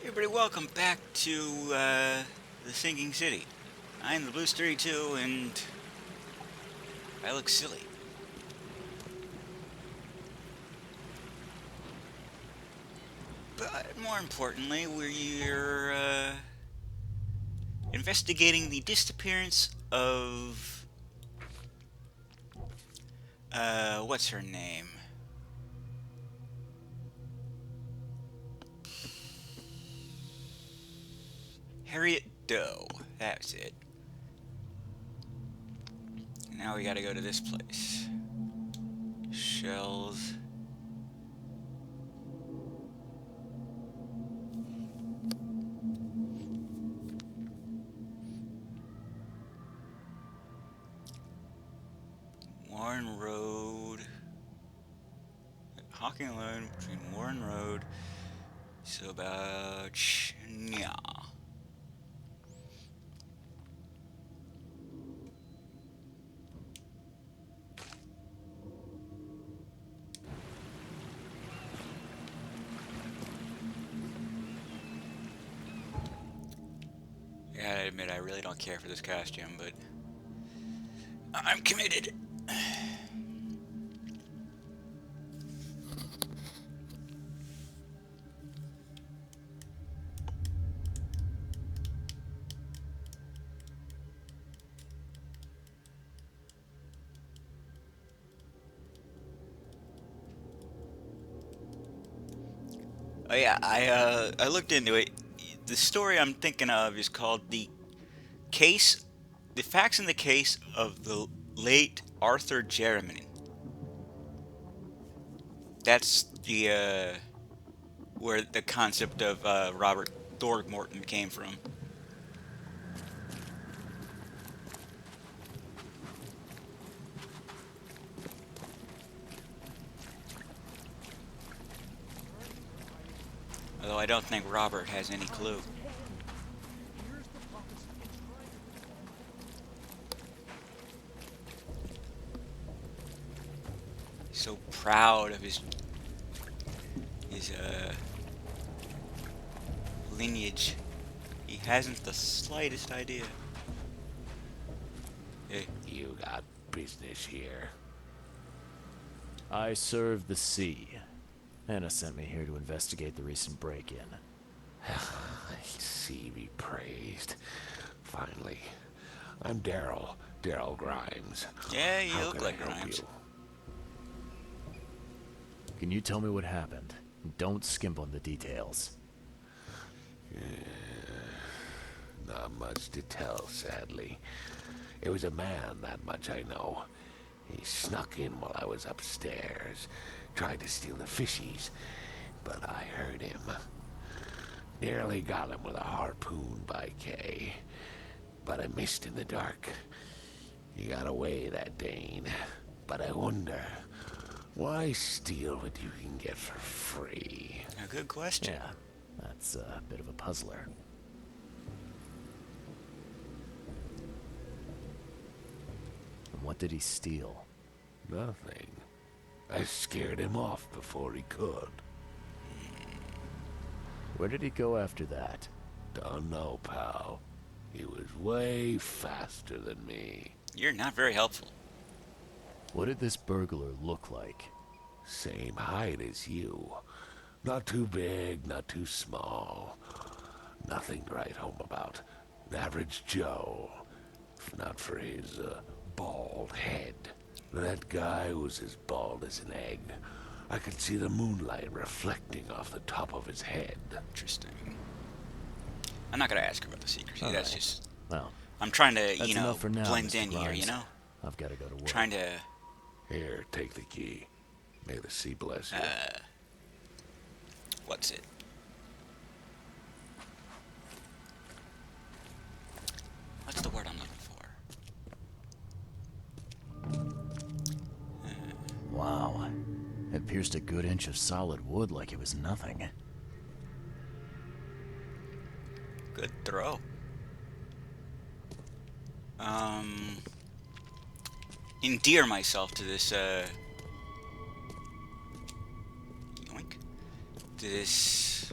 Everybody, welcome back to the Sinking City. I'm the Blues 32, and I look silly. But more importantly, we're investigating the disappearance of what's her name? Harriet Doe. That's it. Now we gotta go to this place. Shells. Warren Road. Hawking alone between Warren Road. So about yeah. I gotta admit, I really don't care for this costume, but I'm committed. Oh yeah, I looked into it. The story I'm thinking of is called case, the facts in the case of the late Arthur Jeremy. That's the where the concept of Robert Thorgmorton came from. Although I don't think Robert has any clue. He's so proud of his lineage. He hasn't the slightest idea. Hey, You got business here. I serve the sea. Anna sent me here to investigate the recent break-in. See be praised. Finally. I'm Daryl Grimes. yeah, you How look can like I help Grimes. you? Can you tell me what happened? Don't skimp on the details. Not much to tell, sadly. It was a man, that much I know. He snuck in while I was upstairs, tried to steal the fishies, but I heard him. Nearly got him with a harpoon by Kay, but I missed in the dark. He got away, that Dane. But I wonder, why steal what you can get for free? A good question. Yeah, that's a bit of a puzzler. And what did he steal? Nothing. I scared him off before he could. Where did he go after that? Don't know, pal. He was way faster than me. You're not very helpful. What did this burglar look like? Same height as you. Not too big, not too small. Nothing to write home about. An average Joe. If not for his, bald head. That guy was as bald as an egg. I could see the moonlight reflecting off the top of his head. Interesting. I'm not gonna ask her about the secrecy. All That's right. just. Well, I'm trying to, that's you know, enough for now, blend Mr. in here. Grimes. You know, I've got to go to work. trying to. Here, take the key. May the sea bless you. What's it? What's the word I'm looking for? Wow. It pierced a good inch of solid wood like it was nothing. Good throw. Endear myself to this, yoink, to this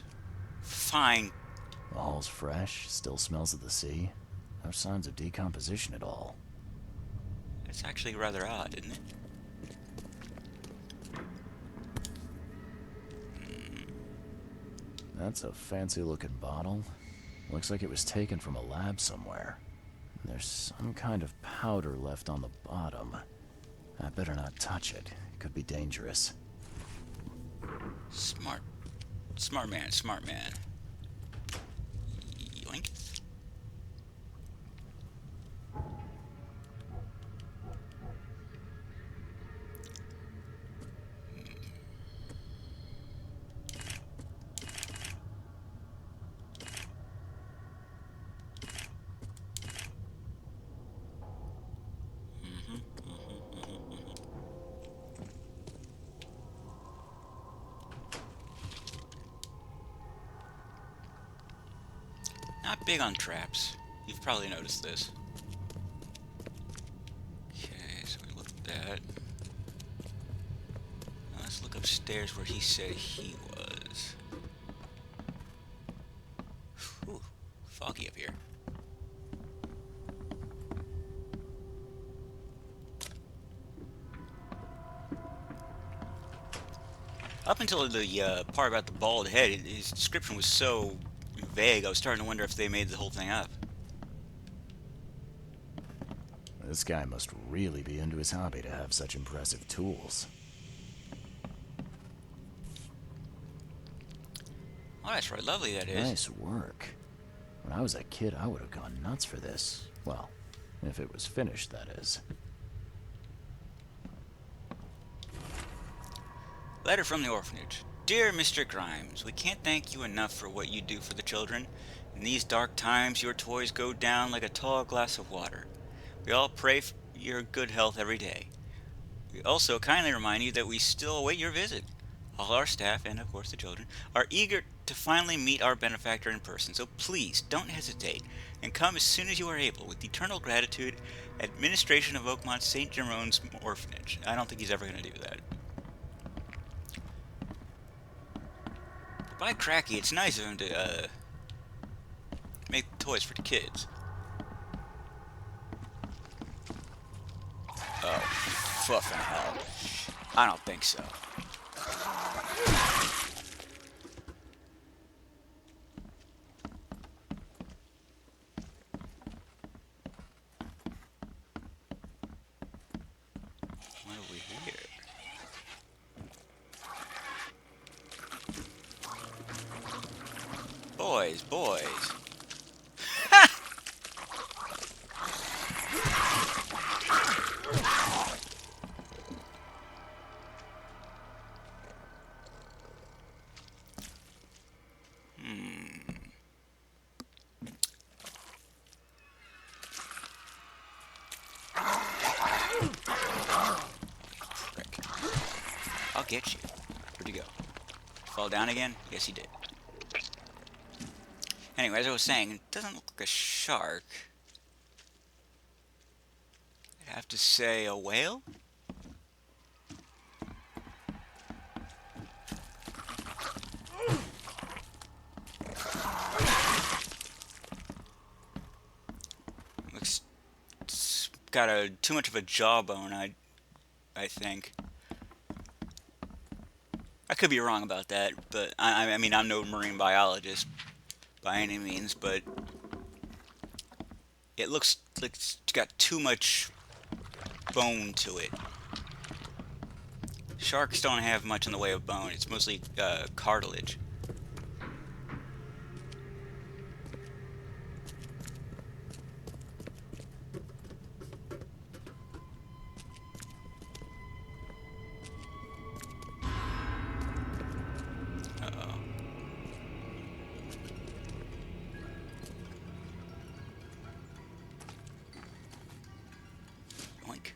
fine The hall's fresh, still smells of the sea. No signs of decomposition at all. That's actually rather odd, isn't it? That's a fancy looking bottle. Looks like it was taken from a lab somewhere. There's some kind of powder left on the bottom. I better not touch it. It could be dangerous. Smart. Smart man, smart man. Yoink. Not big on traps. You've probably noticed this. Okay, so we looked at that. Now let's look upstairs where he said he was. Ooh, foggy up here. Up until the part about the bald head, his description was so vague, I was starting to wonder if they made the whole thing up. This guy must really be into his hobby to have such impressive tools. Oh, that's right, lovely that is. Nice work. When I was a kid, I would have gone nuts for this. Well, if it was finished, that is. Letter from the orphanage. Dear Mr. Grimes, we can't thank you enough for what you do for the children. In these dark times, your toys go down like a tall glass of water. We all pray for your good health every day. We also kindly remind you that we still await your visit. All our staff, and of course the children, are eager to finally meet our benefactor in person, so please don't hesitate and come as soon as you are able. With eternal gratitude, Administration of Oakmont St. Jerome's Orphanage. I don't think he's ever going to do that. By cracky, it's nice of him to make toys for the kids. Oh, fluffing hell. I don't think so. What do we hear? Boys, boys. Frick. I'll get you. Where'd you go? Fall down again? Yes, he did. Anyway, as I was saying, it doesn't look like a shark. I'd have to say a whale? Looks it's got too much of a jawbone, I think. I could be wrong about that, but I mean, I'm no marine biologist by any means, but it looks like it's got too much bone to it. Sharks don't have much in the way of bone. It's mostly cartilage. Uh-oh. Yoink.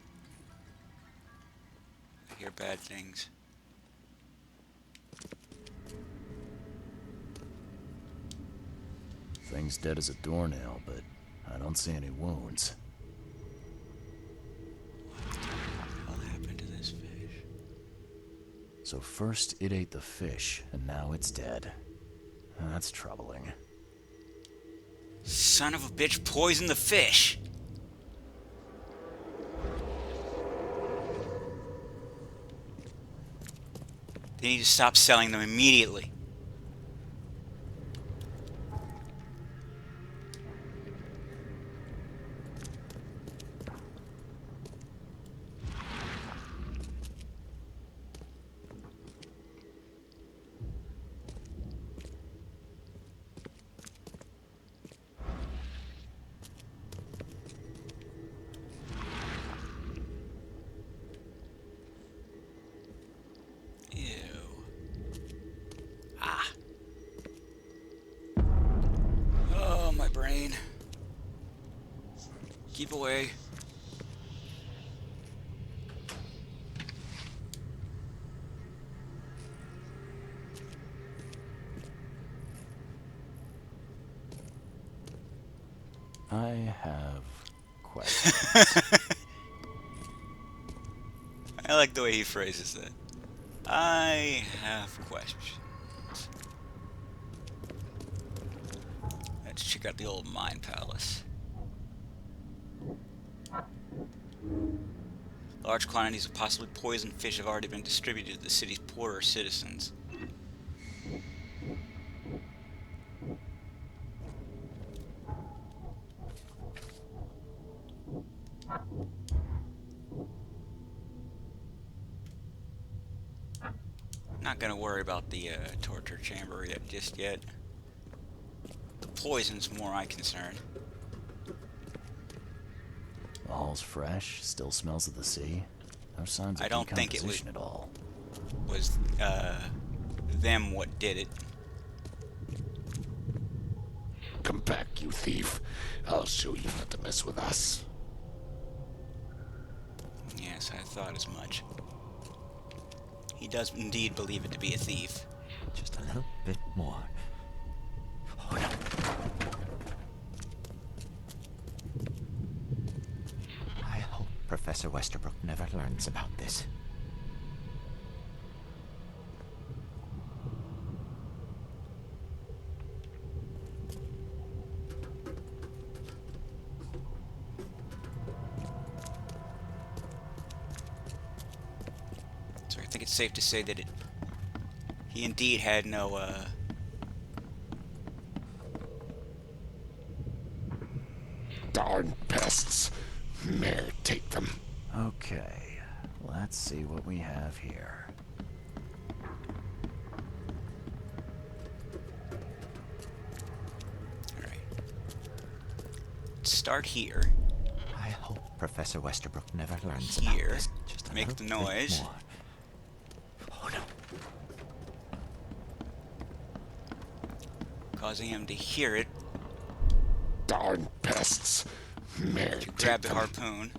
I hear bad things. Thing's dead as a doornail, but I don't see any wounds. What happened to this fish? So first it ate the fish, and now it's dead. That's troubling. Son of a bitch poisoned the fish. They need to stop selling them immediately. Ew. Ah. Oh, my brain. Keep away. I have questions. I like the way he phrases that. I have questions. Let's check out the old mine palace. Large quantities of possibly poisoned fish have already been distributed to the city's poorer citizens. Not gonna worry about the torture chamber yet, just yet. The poison's more my concern. The hall's fresh, still smells of the sea. No signs I of don't think it decomposition at all. was them what did it. Come back, you thief. I'll show you not to mess with us. Yes, I thought as much. He does indeed believe it to be a thief. Just a little bit more. Oh, no. I hope Professor Westerbrook never learns about this. So I think it's safe to say that he indeed had no Darn pests. Mayor, take them. Okay, let's see what we have here. Alright. Let's start here. I hope Professor Westerbrook never learns Here. about this. Just a Make little the bit noise. more. Oh no. Causing him to hear it. Darn pests. Mayor, To take grab the them. harpoon.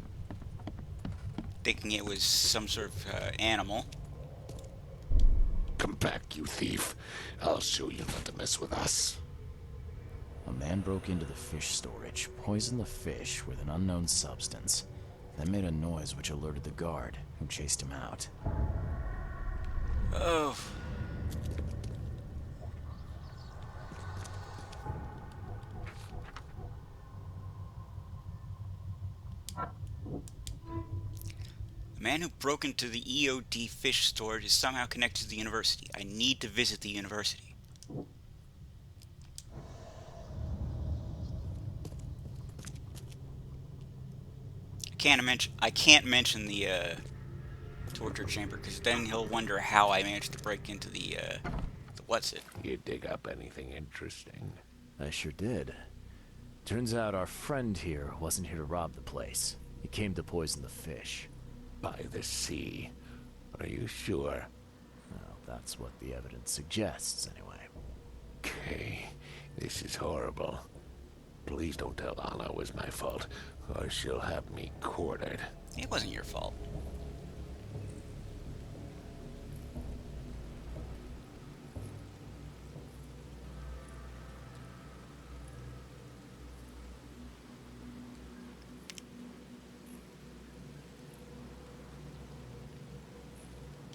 Thinking it was some sort of animal. Come back, you thief. I'll show you not to mess with us. A man broke into the fish storage, poisoned the fish with an unknown substance, then made a noise which alerted the guard, who chased him out. Oh. The man who broke into the EOD fish storage is somehow connected to the university. I need to visit the university. I can't mention the torture chamber because then he'll wonder how I managed to break into the what's it? You dig up anything interesting? I sure did. Turns out our friend here wasn't here to rob the place. He came to poison the fish. By the sea. Are you sure? Well, that's what the evidence suggests, anyway. Okay. This is horrible. Please don't tell Anna it was my fault, or she'll have me quartered. It wasn't your fault.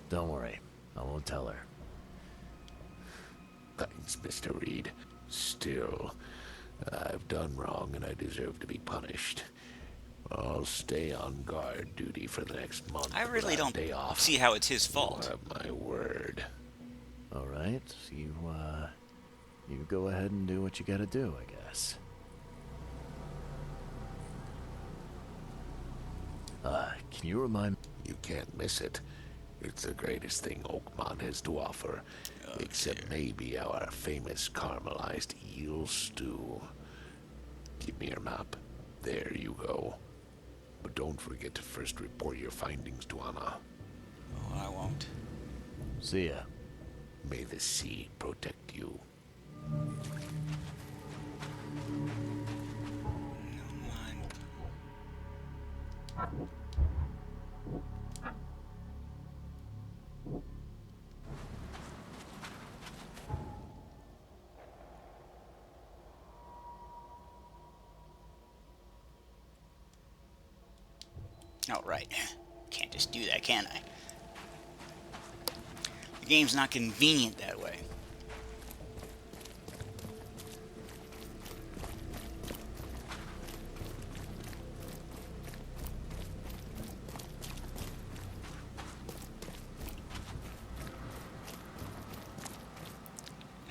Don't worry, I won't tell her. Thanks, Mr. Reed. Still, I've done wrong and I deserve to be punished. I'll stay on guard duty for the next month I really without a don't day off. see how it's his You fault. have my word. Alright, you go ahead and do what you gotta do, I guess. Can you remind me? You can't miss it. It's the greatest thing Oakmont has to offer. Oh, Except dear. maybe our famous caramelized eel stew. Give me your map. There you go. But don't forget to first report your findings to Anna. Oh, I won't. See ya. May the sea protect you. No mind. All right. Can't just do that, can I? The game's not convenient that way.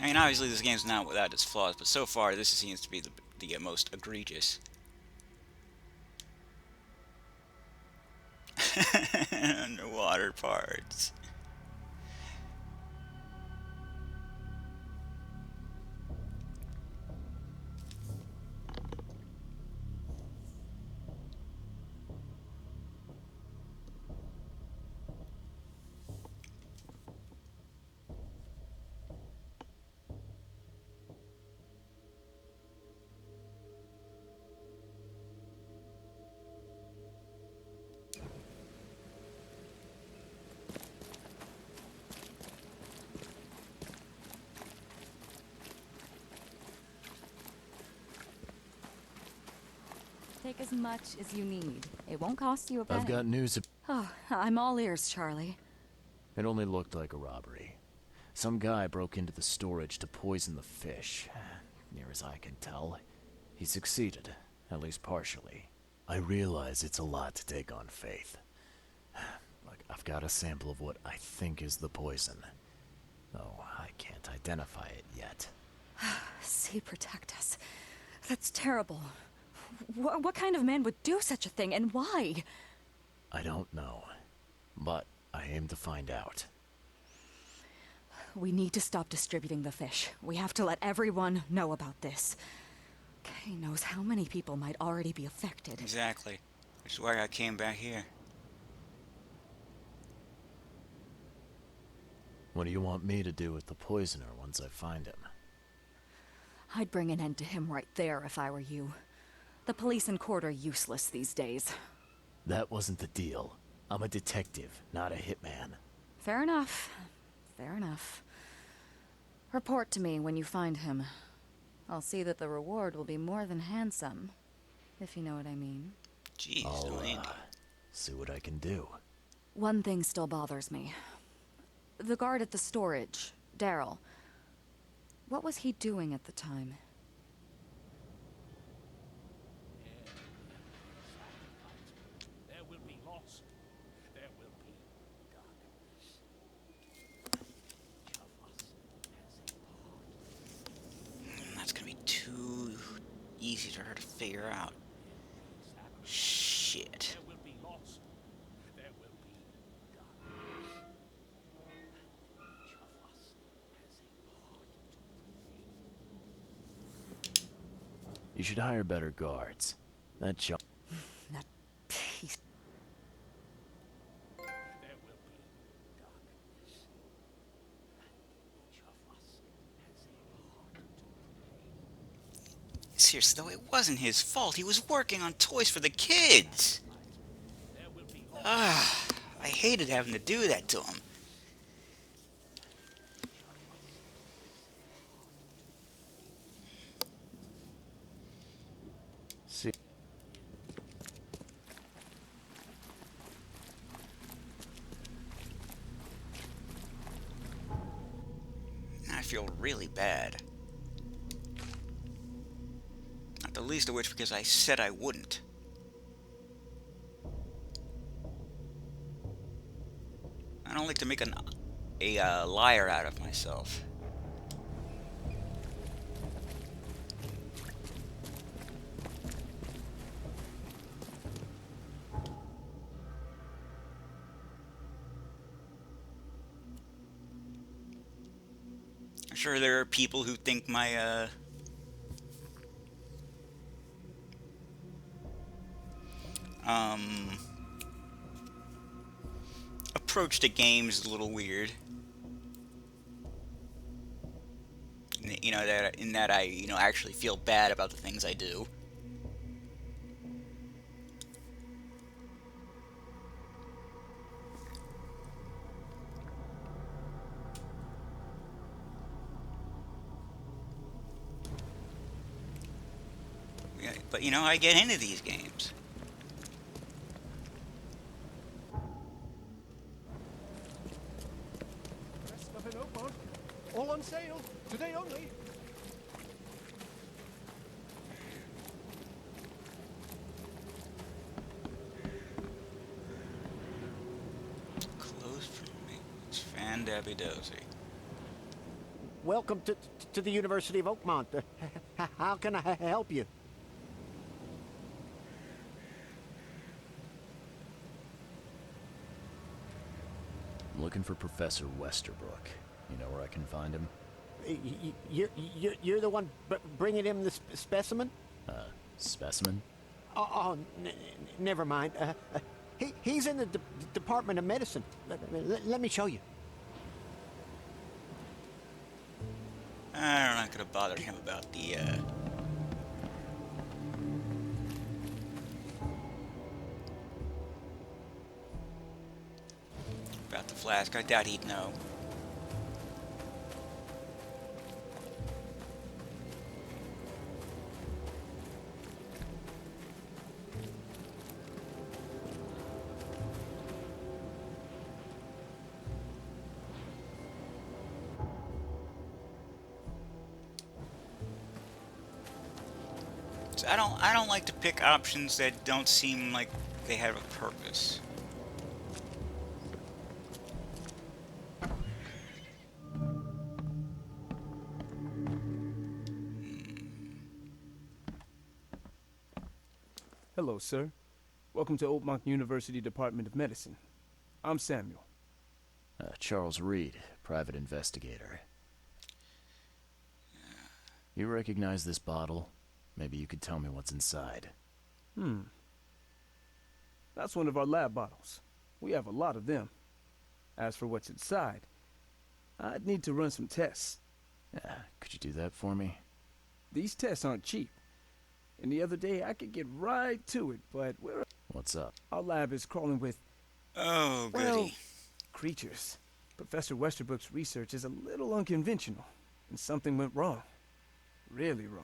I mean, obviously this game's not without its flaws, but so far this seems to be the most egregious. Underwater parts. Take as much as you need. It won't cost you a penny. I've got news. Oh, I'm all ears, Charlie. It only looked like a robbery. Some guy broke into the storage to poison the fish. Near as I can tell, he succeeded, at least partially. I realize it's a lot to take on faith. Look, I've got a sample of what I think is the poison. Though I can't identify it yet. Sea protect us. That's terrible. What kind of man would do such a thing, and why? I don't know, but I aim to find out. We need to stop distributing the fish. We have to let everyone know about this. Kay knows how many people might already be affected. Exactly. Which is why I came back here. What do you want me to do with the poisoner once I find him? I'd bring an end to him right there if I were you. The police and court are useless these days. That wasn't the deal. I'm a detective, not a hitman. Fair enough. Fair enough. Report to me when you find him. I'll see that the reward will be more than handsome, if you know what I mean. Jeez, I'll, no need. see what I can do. One thing still bothers me. The guard at the storage, Daryl. What was he doing at the time? There will be loss. There will be darkness. Each of us has a part. That's gonna be too easy for her to figure out. Shit. There will be loss. There will be darkness. Each of us has a part to play. You should hire better guards. That job. That piece. There will be darkness. Each of us has a part to play. Seriously, though, it wasn't his fault. He was working on toys for the kids. There will be loss. Ah, I hated having to do that to him. See. I feel really bad. Not the least of which because I said I wouldn't. I don't like to make a liar out of myself. I'm sure there are people who think my um approach to games is a little weird. You know that in that I actually feel bad about the things I do. Yeah, but I get into these games. Best stuff in Oakmont. All on sale. Today only. Closed for me. It's Fan Dabby Dozy. Welcome to the University of Oakmont. How can I help you? I'm looking for Professor Westerbrook. You know where I can find him? You're the one bringing him the specimen? Specimen? Oh, never mind. He's in the Department of Medicine. Let me show you. I'm not gonna bother him about the flask. I doubt he'd know. So I don't like to pick options that don't seem like they have a purpose. Hello, sir. Welcome to Oakmont University Department of Medicine. I'm Samuel. Charles Reed, private investigator. You recognize this bottle? Maybe you could tell me what's inside. That's one of our lab bottles. We have a lot of them. As for what's inside, I'd need to run some tests. Could you do that for me? These tests aren't cheap. And the other day I could get right to it, but What's up? our lab is crawling with, Oh, goody. well, creatures. Professor Westerbrook's research is a little unconventional, and something went wrong. Really wrong.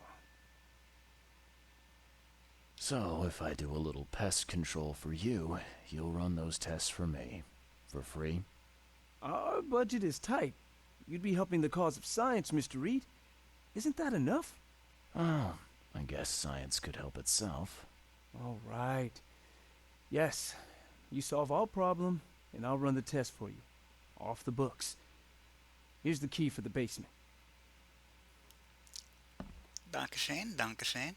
So, if I do a little pest control for you, you'll run those tests for me. For free? Our budget is tight. You'd be helping the cause of science, Mr. Reed. Isn't that enough? Oh, I guess science could help itself. All right. Yes, you solve our problem, and I'll run the test for you. Off the books. Here's the key for the basement. Dankeschön, Dankeschön.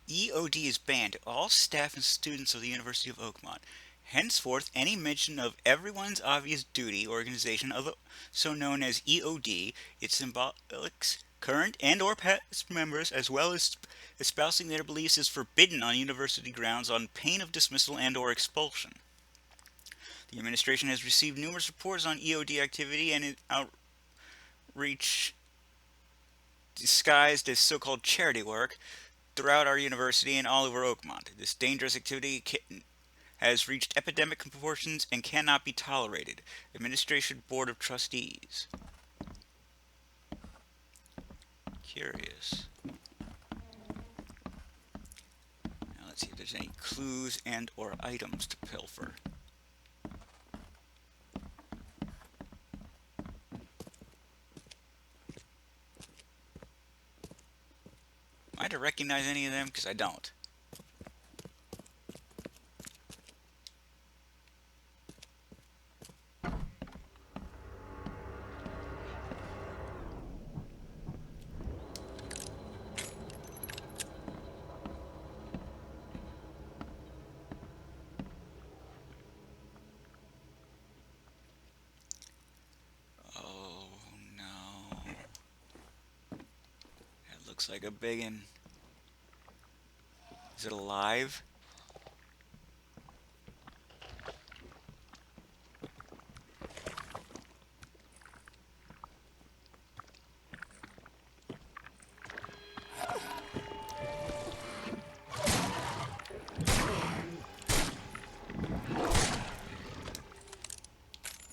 EOD is banned to all staff and students of the University of Oakmont. Henceforth, any mention of everyone's obvious duty organization, also known as EOD, its symbolics, current and or past members, as well as espousing their beliefs, is forbidden on university grounds on pain of dismissal and or expulsion. The administration has received numerous reports on EOD activity and outreach disguised as so-called charity work throughout our university and all over Oakmont. This dangerous activity has reached epidemic proportions and cannot be tolerated. Administration Board of Trustees. Curious. Now let's see if there's any clues and or items to pilfer. trying to recognize any of them? Because I don't. Oh no. That looks like a big one. Is it alive?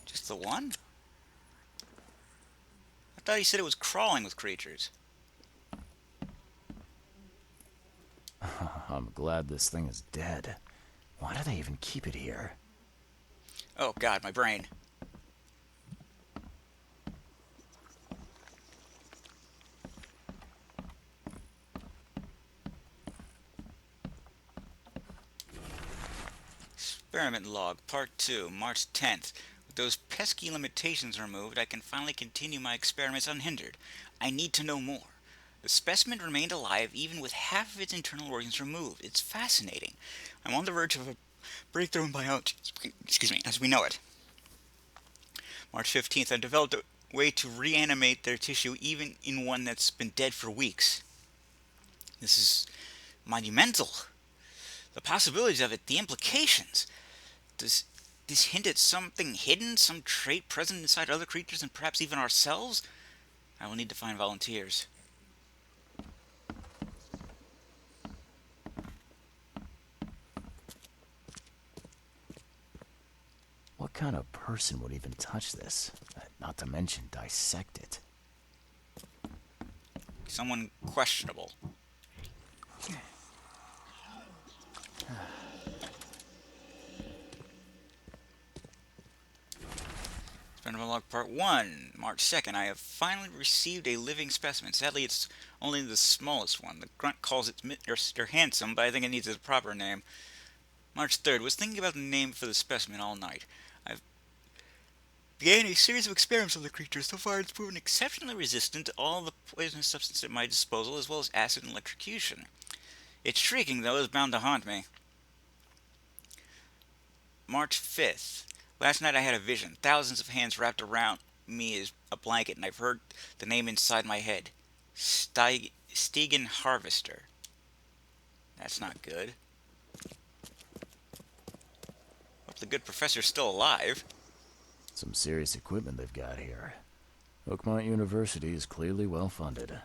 Just the one? I thought he said it was crawling with creatures. I'm glad this thing is dead. Why do they even keep it here? Oh god, my brain. Experiment log, part 2, March 10th. With those pesky limitations removed, I can finally continue my experiments unhindered. I need to know more. The specimen remained alive even with half of its internal organs removed. It's fascinating. I'm on the verge of a breakthrough in biology, as we know it. March 15th, I developed a way to reanimate their tissue even in one that's been dead for weeks. This is monumental. The possibilities of it, the implications. Does this hint at something hidden, some trait present inside other creatures and perhaps even ourselves? I will need to find volunteers. What kind of person would even touch this? Not to mention dissect it. Someone questionable. Experiment log part 1, March 2nd. I have finally received a living specimen. Sadly, it's only the smallest one. The grunt calls it Mr. Handsome, but I think it needs a proper name. March 3rd. Was thinking about the name for the specimen all night. I've began a series of experiments on the creature. So far, it's proven exceptionally resistant to all the poisonous substances at my disposal, as well as acid and electrocution. Its shrieking, though, is bound to haunt me. March 5th. Last night I had a vision. Thousands of hands wrapped around me as a blanket, and I've heard the name inside my head. Stegen Harvester. That's not good. Hope the good professor's still alive. Some serious equipment they've got here. Oakmont University is clearly well funded.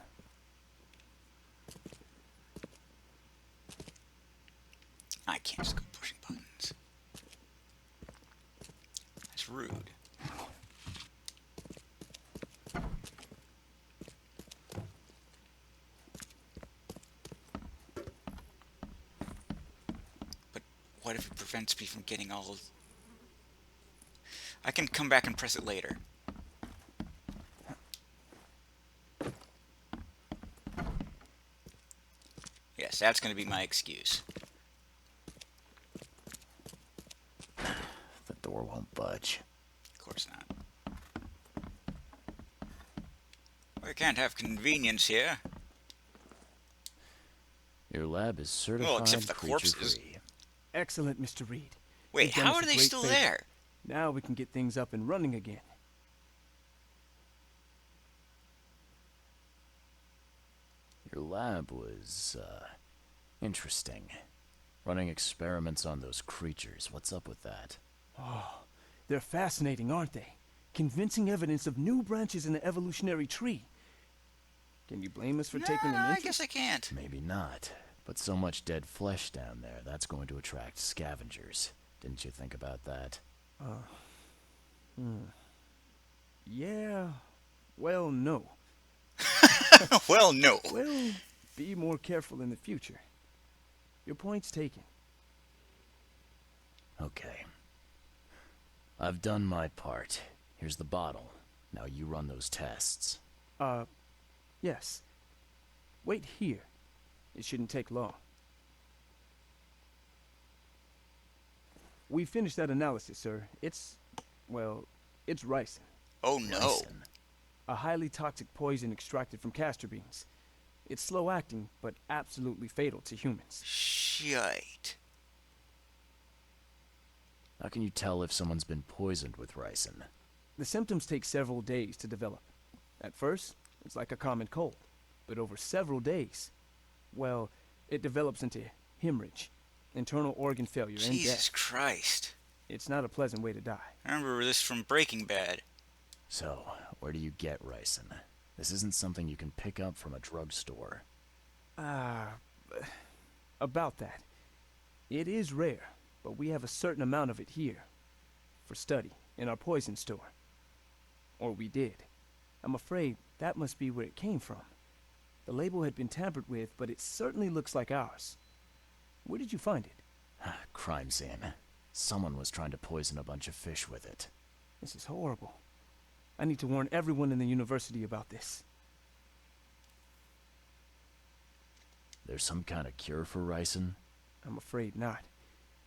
I can't just go pushing buttons. That's rude. But what if it prevents me from getting all of... I can come back and press it later. Yes, that's going to be my excuse. The door won't budge. Of course not. We can't have convenience here. Your lab is certified Well, except for the corpses. creature-free. Excellent, Mr. Reed. Wait, You've done how us are a they great still favor. there? Now we can get things up and running again. Your lab was, interesting. Running experiments on those creatures. What's up with that? Oh, they're fascinating, aren't they? Convincing evidence of new branches in the evolutionary tree. Can you blame us for taking an I interest? guess I can't. Maybe not. But so much dead flesh down there, that's going to attract scavengers. Didn't you think about that? Yeah. Well, no. Well, no. Well, be more careful in the future. Your point's taken. Okay. I've done my part. Here's the bottle. Now you run those tests. Yes. Wait here. It shouldn't take long. We finished that analysis, sir. Well, it's ricin, Oh no. Ricin. a highly toxic poison extracted from castor beans. It's slow acting, but absolutely fatal to humans. Shite. How can you tell if someone's been poisoned with ricin? The symptoms take several days to develop. At first, it's like a common cold, but over several days, well, it develops into hemorrhage, internal organ failure, and Jesus death. Christ. It's not a pleasant way to die. I remember this from Breaking Bad. So, where do you get ricin? This isn't something you can pick up from a drugstore. About that. It is rare, but we have a certain amount of it here. For study, in our poison store. Or we did. I'm afraid that must be where it came from. The label had been tampered with, but it certainly looks like ours. Where did you find it? Crime scene. Someone was trying to poison a bunch of fish with it. This is horrible. I need to warn everyone in the university about this. There's some kind of cure for ricin? I'm afraid not.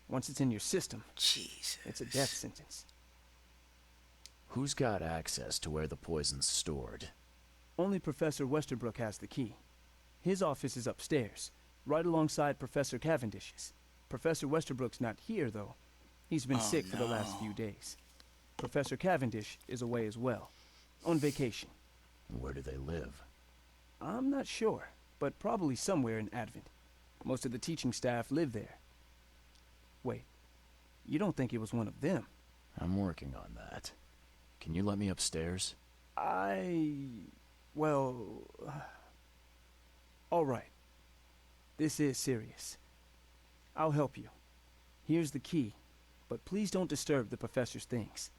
Once it's in your system, Jesus. it's a death sentence. Who's got access to where the poison's stored? Only Professor Westerbrook has the key. His office is upstairs, right alongside Professor Cavendish's. Professor Westerbrook's not here, though. He's been sick for the last few days. Professor Cavendish is away as well, on vacation. Where do they live? I'm not sure, but probably somewhere in Advent. Most of the teaching staff live there. Wait, you don't think it was one of them? I'm working on that. Can you let me upstairs? Well... all right. This is serious. I'll help you. Here's the key, but please don't disturb the professor's things.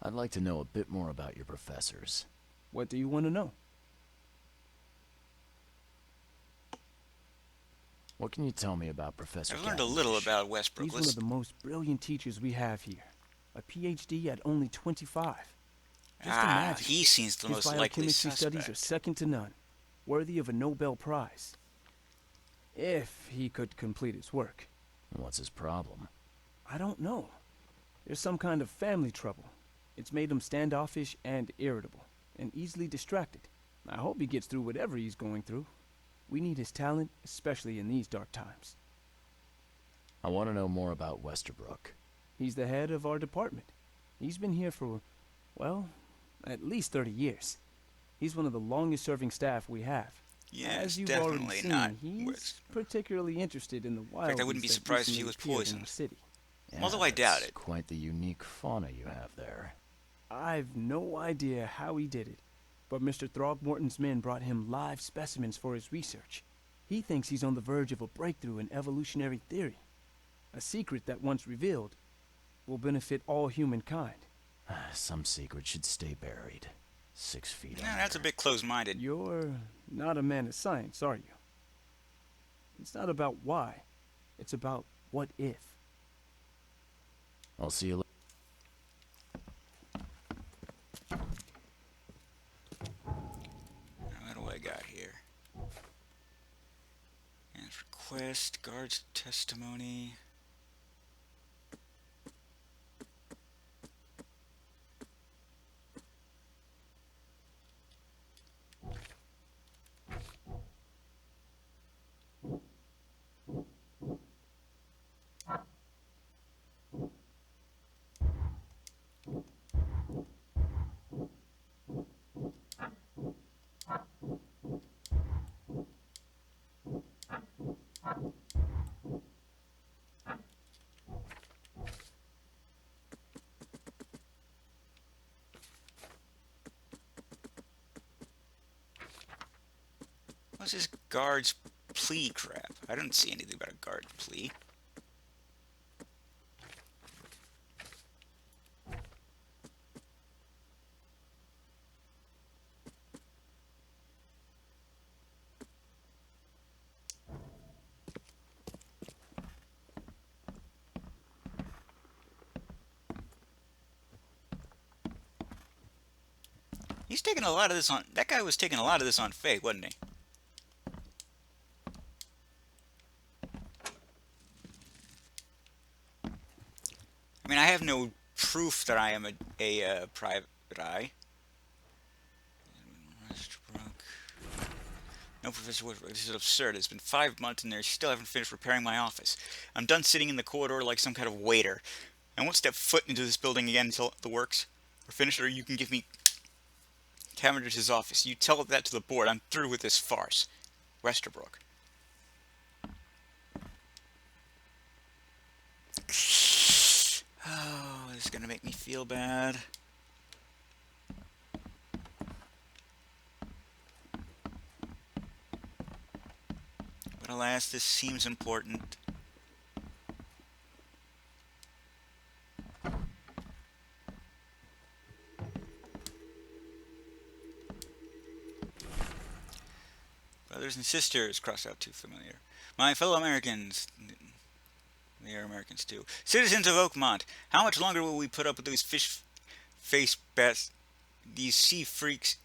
I'd like to know a bit more about your professors. What do you want to know? What can you tell me about Professor I've learned a little Cavendish? about Westbrook. He's one of the most brilliant teachers we have here. A PhD at only 25. Just imagine. He seems the His most likely biochemistry studies are suspect. second to none, worthy of a Nobel Prize. If he could complete his work. What's his problem? I don't know. There's some kind of family trouble. It's made him standoffish and irritable, and easily distracted. I hope he gets through whatever he's going through. We need his talent, especially in these dark times. I want to know more about Westerbrook. He's the head of our department. He's been here for, well, at least 30 years. He's one of the longest-serving staff we have. Yeah, As you've definitely already seen, not. he's particularly interested in the wild. fact, I wouldn't be surprised if he was poisoned. City. Although I doubt that's it. Quite the unique fauna you have there. I've no idea how he did it, but Mr. Throgmorton's men brought him live specimens for his research. He thinks he's on the verge of a breakthrough in evolutionary theory. A secret that, once revealed, will benefit all humankind. Some secret should stay buried. 6 feet Nah, under. that's a bit close-minded. You're not a man of science, are you? It's not about why. It's about what if. I'll see you later. What do I got here? And request, guard's testimony. What's this guard's plea crap? I don't see anything about a guard plea. He's taking a lot of this on. That guy was taking a lot of this on Faye, wasn't he? I mean, I have no proof that I am a private eye. Westbrook. No, Professor Woodward, this is absurd. It's been 5 months and they still haven't finished repairing my office. I'm done sitting in the corridor like some kind of waiter. I won't step foot into this building again until the works are finished, or you can give me Cavendish's office. You tell that to the board. I'm through with this farce. Westerbrook. Oh, this is gonna make me feel bad. But alas, this seems important. Brothers and sisters, cross out too familiar. My fellow Americans, they are Americans too. Citizens of Oakmont, how much longer will we put up with these fish-faced bats, these sea freaks?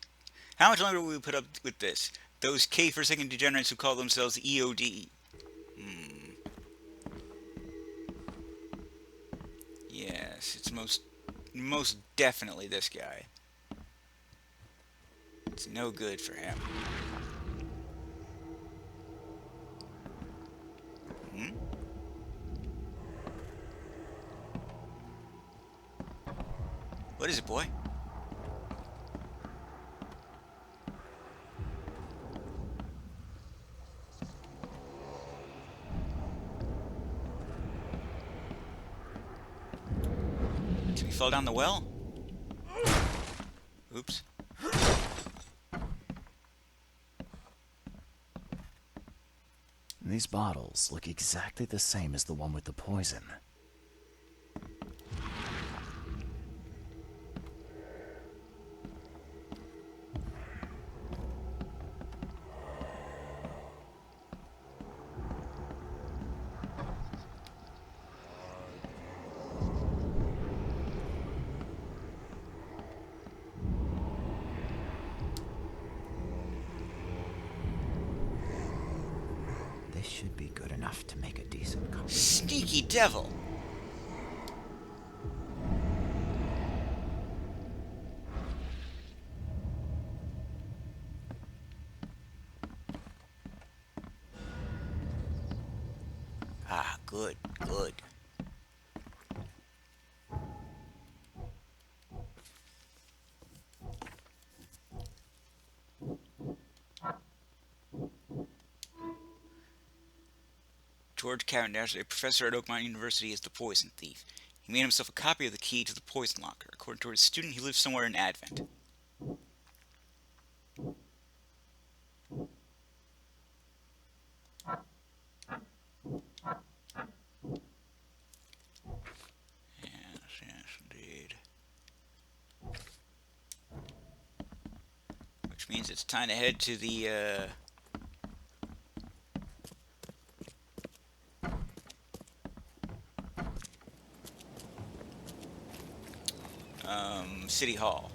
How much longer will we put up with this? Those K-forsaken degenerates who call themselves EOD. Yes, it's most definitely this guy. It's no good for him. What is it, boy? Did we fall down the well? Oops. These bottles look exactly the same as the one with the poison. This should be good enough to make a decent copy. Sneaky devil! Ah, good, good. George Cavendish, a professor at Oakmont University, is the poison thief. He made himself a copy of the key to the poison locker. According to a student, he lives somewhere in Advent. Yes, yes, indeed. Which means it's time to head to the, City Hall.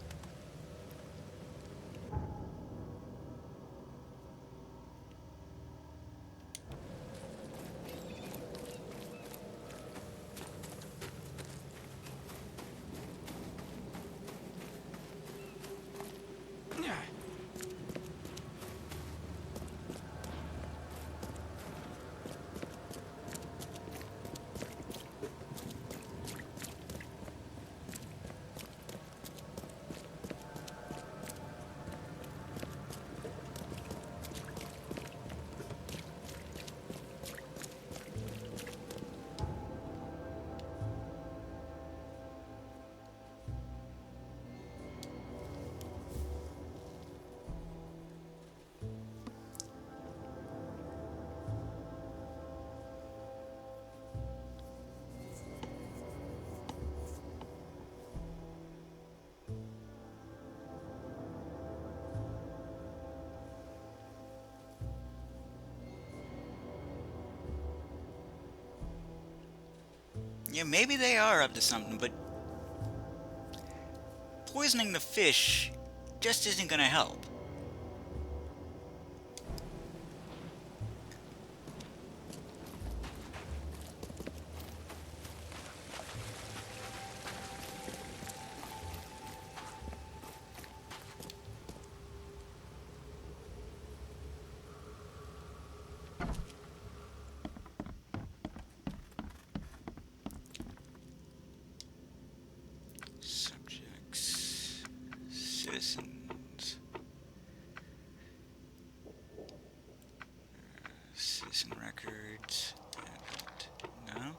Yeah, maybe they are up to something, but poisoning the fish just isn't gonna help. Subjects, citizens, citizen records, and no,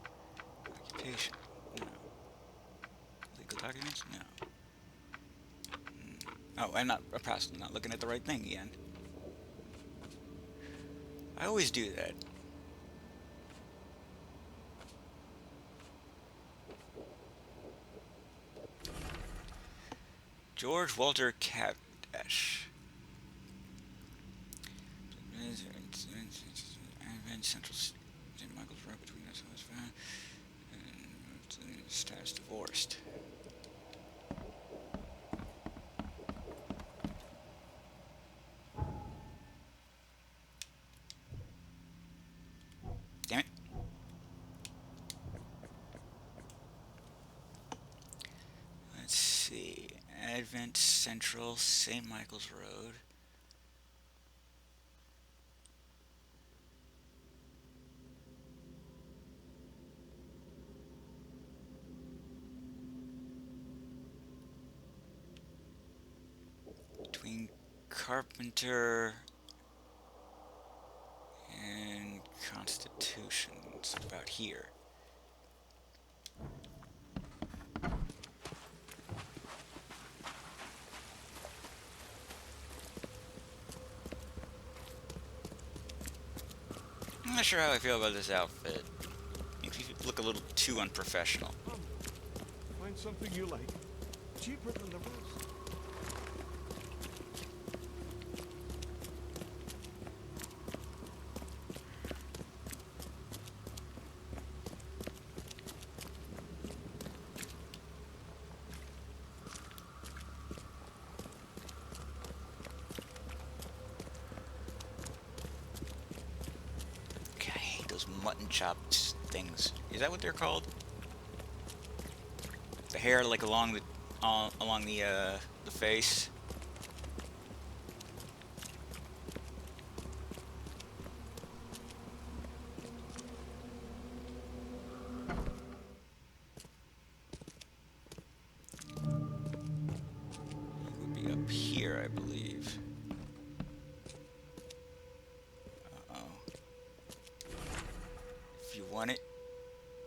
occupation, no, legal documents, no. Oh, I'm not looking at the right thing again. I always do that. George Walter Cavendish. Central St. Michael's Road between us and status divorced. Damn it. Let's see. Advent Central St. Michael's Road. Between Carpenter and Constitution. It's about here. I'm not sure how I feel about this outfit. Makes me look a little too unprofessional. Find something you like. Cheaper than the rest. God, I hate those mutton chops things. Is that what they're called? The hair like along the face. It would be up here, I believe. Uh-oh. If you want it,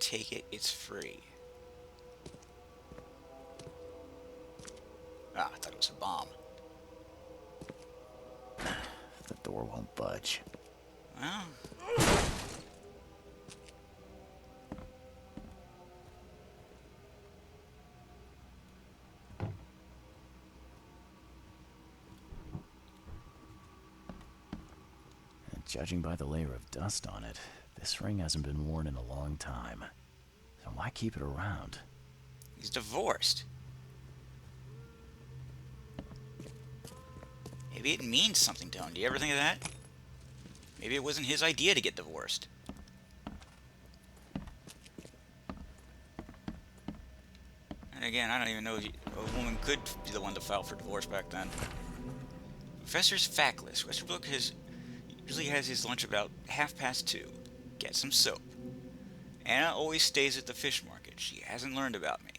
take it. It's free. Ah, I thought it was a bomb. The door won't budge. Well, Judging by the layer of dust on it, this ring hasn't been worn in a long time. So why keep it around? he's divorced. Maybe it means something to him. Do you ever think of that? Maybe it wasn't his idea to get divorced. And again, I don't even know if a woman could be the one to file for divorce back then. Professor's fact list. Westerbrook usually has his lunch about 2:30. Get some soap. Anna always stays at the fish market. She hasn't learned about me.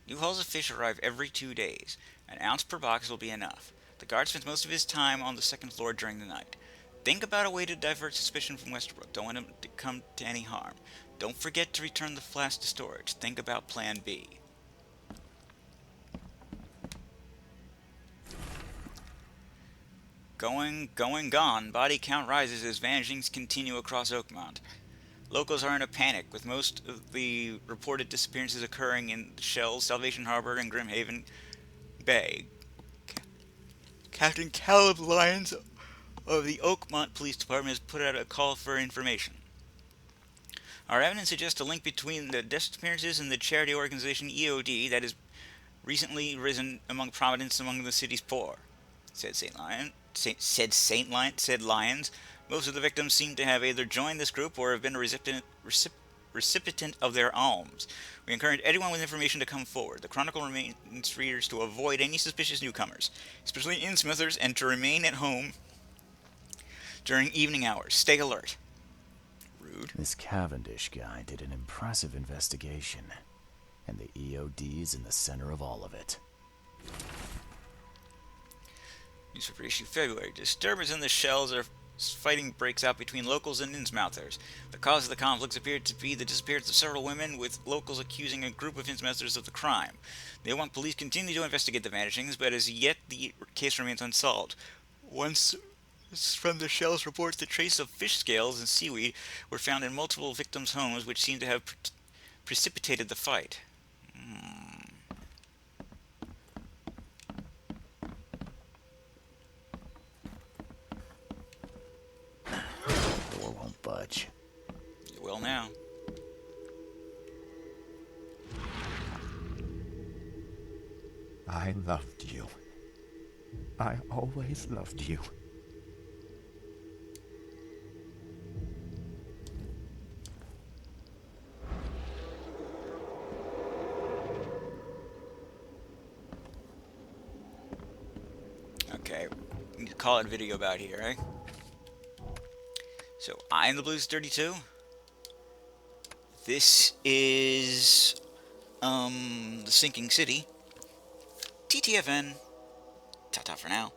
New hauls of fish arrive every 2 days. An ounce per box will be enough. The guard spends most of his time on the second floor during the night. Think about a way to divert suspicion from Westerbrook. Don't want him to come to any harm. Don't forget to return the flask to storage. Think about Plan B. Gone. Body count rises as vanishings continue across Oakmont. Locals are in a panic, with most of the reported disappearances occurring in Shells, Salvation Harbor, and Grimhaven Bay. Captain Caleb Lyons of the Oakmont Police Department has put out a call for information. Our evidence suggests a link between the disappearances and the charity organization EOD that has recently risen among prominence among the city's poor. said Lyons. Most of the victims seem to have either joined this group or have been a recipient of their alms. We encourage anyone with information to come forward. The Chronicle remains readers to avoid any suspicious newcomers, especially insmithers, and to remain at home during evening hours. Stay alert. Rude. This Cavendish guy did an impressive investigation, and the EOD is in the center of all of it. Newspaper issue February. Disturbance in the shells are fighting breaks out between locals and Innsmouthers. The cause of the conflicts appeared to be the disappearance of several women, with locals accusing a group of Innsmouthers of the crime. They want police continue to investigate the vanishings, but as yet the case remains unsolved. Once from the shells reports that traces of fish scales and seaweed were found in multiple victims' homes, which seem to have precipitated the fight. Door won't budge. It will now. I loved you. I always loved you. Okay, we need to call it a video about here, eh? So, I am the Blues 32. This is, the Sinking City. TTFN. Ta-ta for now.